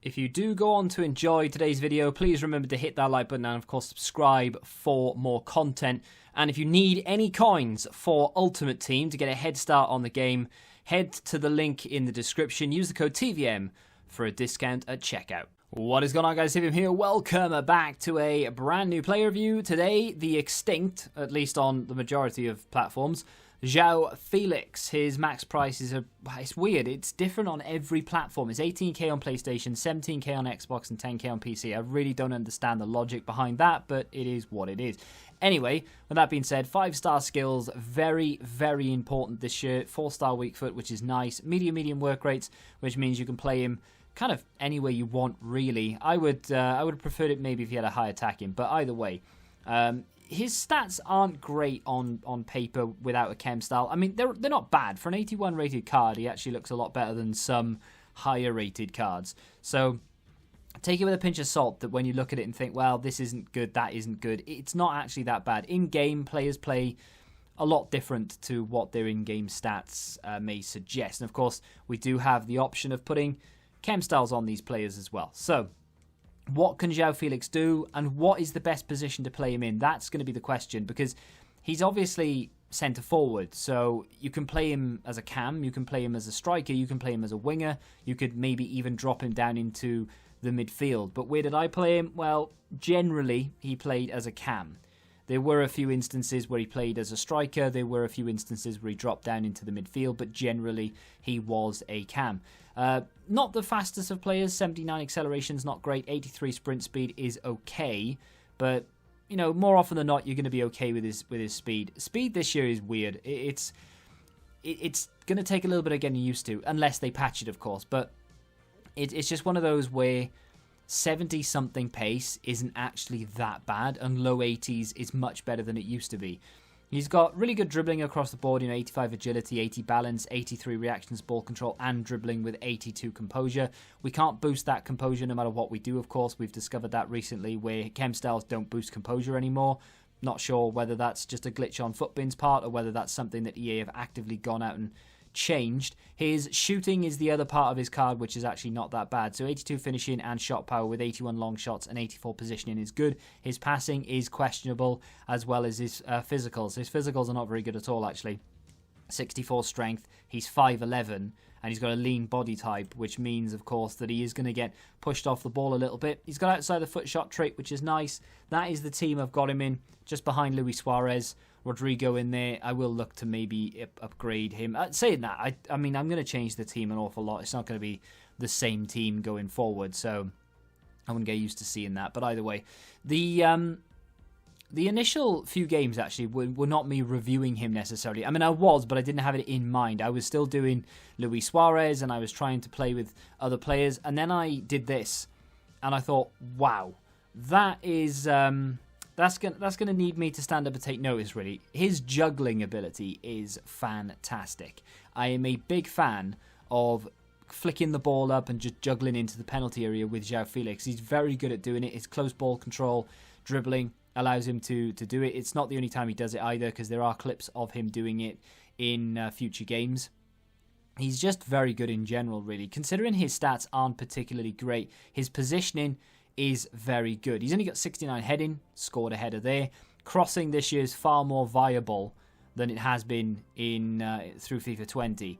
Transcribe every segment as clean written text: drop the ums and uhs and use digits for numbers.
If you do go on to enjoy today's video, please remember to hit that like button and of course subscribe for more content. And if you need any coins for Ultimate Team to get a head start on the game, head to the link in the description. Use the code TVM for a discount at checkout. What is going on, guys? TVM here. Welcome back to a brand new player review. Today, the extinct, at least on the majority of platforms, Joao Felix. His max price is it's weird. It's different on every platform. It's 18k on PlayStation, 17k on Xbox, and 10k on PC. I really don't understand the logic behind that, but it is what it is. Anyway, with that being said, 5-star skills, very, very important this year. 4-star weak foot, which is nice. Medium work rates, which means you can play him kind of anywhere you want, really. I would have preferred it maybe if he had a high attacking, but either way. His stats aren't great on paper without a chem style. I mean, they're not bad. For an 81 rated card, he actually looks a lot better than some higher rated cards. So take it with a pinch of salt that when you look at it and think, well, this isn't good, that isn't good, it's not actually that bad. In-game, players play a lot different to what their in-game stats may suggest. And of course, we do have the option of putting chem styles on these players as well. So what can Joao Felix do, and what is the best position to play him in? That's going to be the question, because he's obviously centre forward, so you can play him as a cam, you can play him as a striker, you can play him as a winger, you could maybe even drop him down into the midfield. But where did I play him? Well, generally he played as a cam. There were a few instances where he played as a striker, there were a few instances where he dropped down into the midfield, but generally he was a cam. Not the fastest of players, 79 acceleration is not great, 83 sprint speed is okay, but you know, more often than not you're going to be okay with his speed. Speed this year is weird. It's going to take a little bit of getting used to, unless they patch it, of course, but it's just one of those where 70-something pace isn't actually that bad, and low 80s is much better than it used to be. He's got really good dribbling across the board, 85 agility, 80 balance, 83 reactions, ball control, and dribbling with 82 composure. We can't boost that composure no matter what we do, of course. We've discovered that recently, where chem styles don't boost composure anymore. Not sure whether that's just a glitch on Footbin's part, or whether that's something that EA have actively gone out and changed. His shooting is the other part of his card, which is actually not that bad. So 82 finishing and shot power with 81 long shots and 84 positioning is good. His passing is questionable, as well as his physicals. His physicals are not very good at all, actually. 64 strength, he's 5'11", and he's got a lean body type, which means, of course, that he is going to get pushed off the ball a little bit. He's got outside the foot shot trait, which is nice. That is the team I've got him in, just behind Luis Suarez. Rodrigo in there. I will look to maybe upgrade him. Saying that, I mean, I'm going to change the team an awful lot. It's not going to be the same team going forward, so I wouldn't get used to seeing that. But either way, the initial few games actually were not me reviewing him necessarily. I mean, I was, but I didn't have it in mind. I was still doing Luis Suarez, and I was trying to play with other players, and then I did this, and I thought, wow, that is That's gonna need me to stand up and take notice, really. His juggling ability is fantastic. I am a big fan of flicking the ball up and just juggling into the penalty area with Joao Felix. He's very good at doing it. His close ball control, dribbling, allows him to do it. It's not the only time he does it either, because there are clips of him doing it in future games. He's just very good in general, really. Considering his stats aren't particularly great, his positioning is very good. He's only got 69 heading, scored a header there. Crossing this year is far more viable than it has been in through FIFA 20.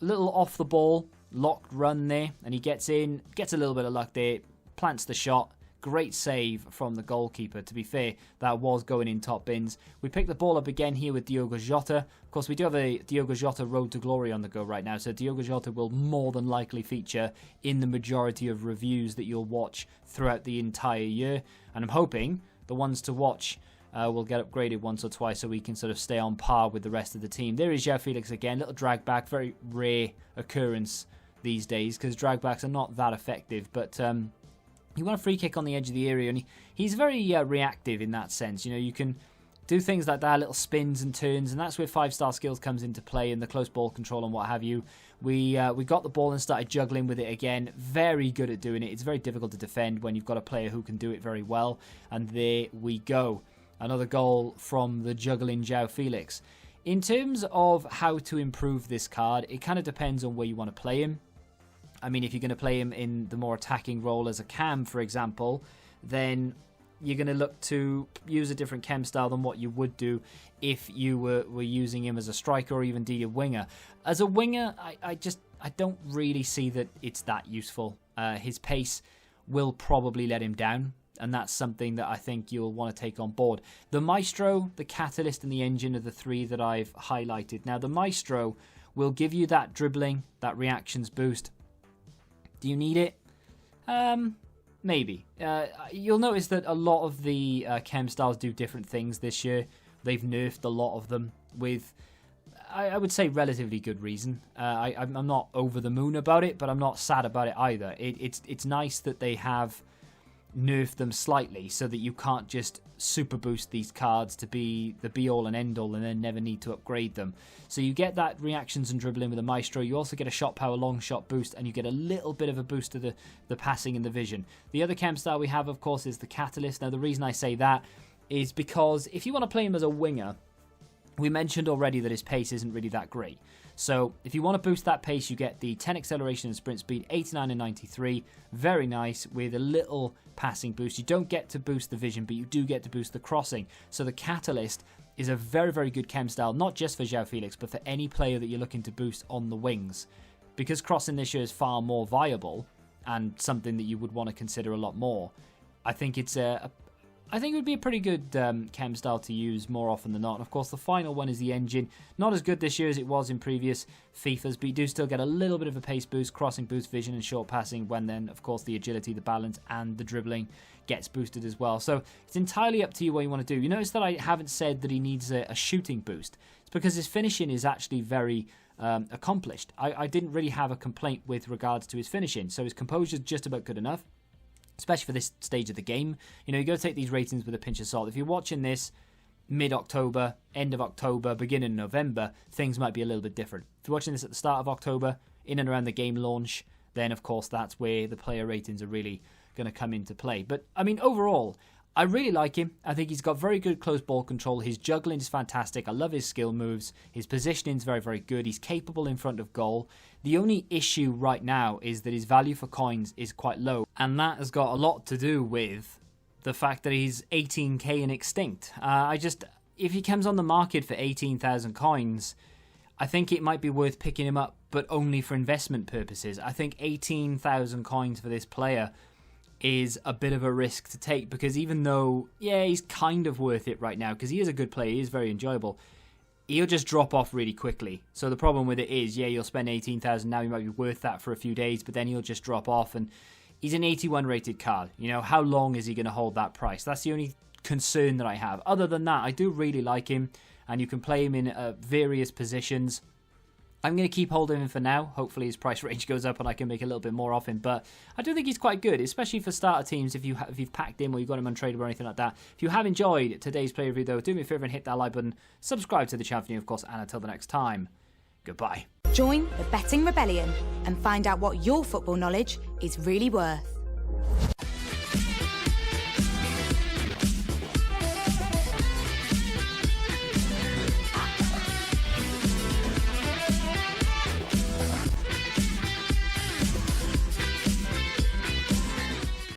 A little off the ball, locked run there, and he gets in, gets a little bit of luck there, plants the shot. Great save from the goalkeeper. To be fair, that was going in top bins. We pick the ball up again here with Diogo Jota. Of course, we do have a Diogo Jota Road to Glory on the go right now, so Diogo Jota will more than likely feature in the majority of reviews that you'll watch throughout the entire year. And I'm hoping the ones to watch will get upgraded once or twice, so we can sort of stay on par with the rest of the team. There is Joao Felix again. Little drag back. Very rare occurrence these days, because drag backs are not that effective, but you want a free kick on the edge of the area, and he's very reactive in that sense. You know, you can do things like that, little spins and turns, and that's where 5-star skills comes into play, and the close ball control and what have you. We got the ball and started juggling with it again. Very good at doing it. It's very difficult to defend when you've got a player who can do it very well, and there we go. Another goal from the juggling Joao Felix. In terms of how to improve this card, it kind of depends on where you want to play him. I mean, if you're going to play him in the more attacking role as a cam, for example, then you're going to look to use a different chem style than what you would do if you were using him as a striker or even indeed a winger. As a winger, I don't really see that it's that useful. His pace will probably let him down, and that's something that I think you'll want to take on board. The Maestro, the Catalyst, and the Engine are the three that I've highlighted. Now, the Maestro will give you that dribbling, that reactions boost. Do you need it? Maybe. You'll notice that a lot of the chem styles do different things this year. They've nerfed a lot of them with, I would say, relatively good reason. I'm not over the moon about it, but I'm not sad about it either. It's nice that they have nerfed them slightly so that you can't just super boost these cards to be the be all and end all and then never need to upgrade them. So you get that reactions and dribbling with the Maestro. You also get a shot power long shot boost, and you get a little bit of a boost to the passing and the vision. The other chem style we have, of course, is the Catalyst. Now, the reason I say that is because if you want to play him as a winger, we mentioned already that his pace isn't really that great. So if you want to boost that pace, you get the 10 acceleration and sprint speed, 89 and 93. Very nice, with a little passing boost. You don't get to boost the vision, but you do get to boost the crossing. So the Catalyst is a very, very good chem style, not just for Joao Felix, but for any player that you're looking to boost on the wings. Because crossing this year is far more viable and something that you would want to consider a lot more, I think it's I think it would be a pretty good chem style to use more often than not. And of course, the final one is the Engine. Not as good this year as it was in previous FIFAs, but you do still get a little bit of a pace boost, crossing boost, vision, and short passing, when then, of course, the agility, the balance, and the dribbling gets boosted as well. So it's entirely up to you what you want to do. You notice that I haven't said that he needs a shooting boost. It's because his finishing is actually very accomplished. I didn't really have a complaint with regards to his finishing, so his composure is just about good enough. Especially for this stage of the game. You know, you got to take these ratings with a pinch of salt. If you're watching this mid-October, end of October, beginning of November, things might be a little bit different. If you're watching this at the start of October, in and around the game launch, then of course that's where the player ratings are really going to come into play. But, I mean, overall, I really like him. I think he's got very good close ball control. His juggling is fantastic. I love his skill moves. His positioning is very, very good. He's capable in front of goal. The only issue right now is that his value for coins is quite low. And that has got a lot to do with the fact that he's 18k and extinct. If he comes on the market for 18,000 coins, I think it might be worth picking him up, but only for investment purposes. I think 18,000 coins for this player is a bit of a risk to take, because even though, yeah, he's kind of worth it right now, because he is a good player, he is very enjoyable, he'll just drop off really quickly. So the problem with it is, yeah, you'll spend 18,000 now, you might be worth that for a few days, but then he'll just drop off, and he's an 81 rated card. You know, how long is he going to hold that price? That's the only concern that I have. Other than that, I do really like him, and you can play him in various positions. I'm going to keep holding him for now. Hopefully his price range goes up and I can make a little bit more off him. But I do think he's quite good, especially for starter teams if you've packed him or you've got him untradeable or anything like that. If you have enjoyed today's play review, though, do me a favour and hit that like button. Subscribe to the channel, of course, and until the next time, goodbye. Join the Betting Rebellion and find out what your football knowledge is really worth.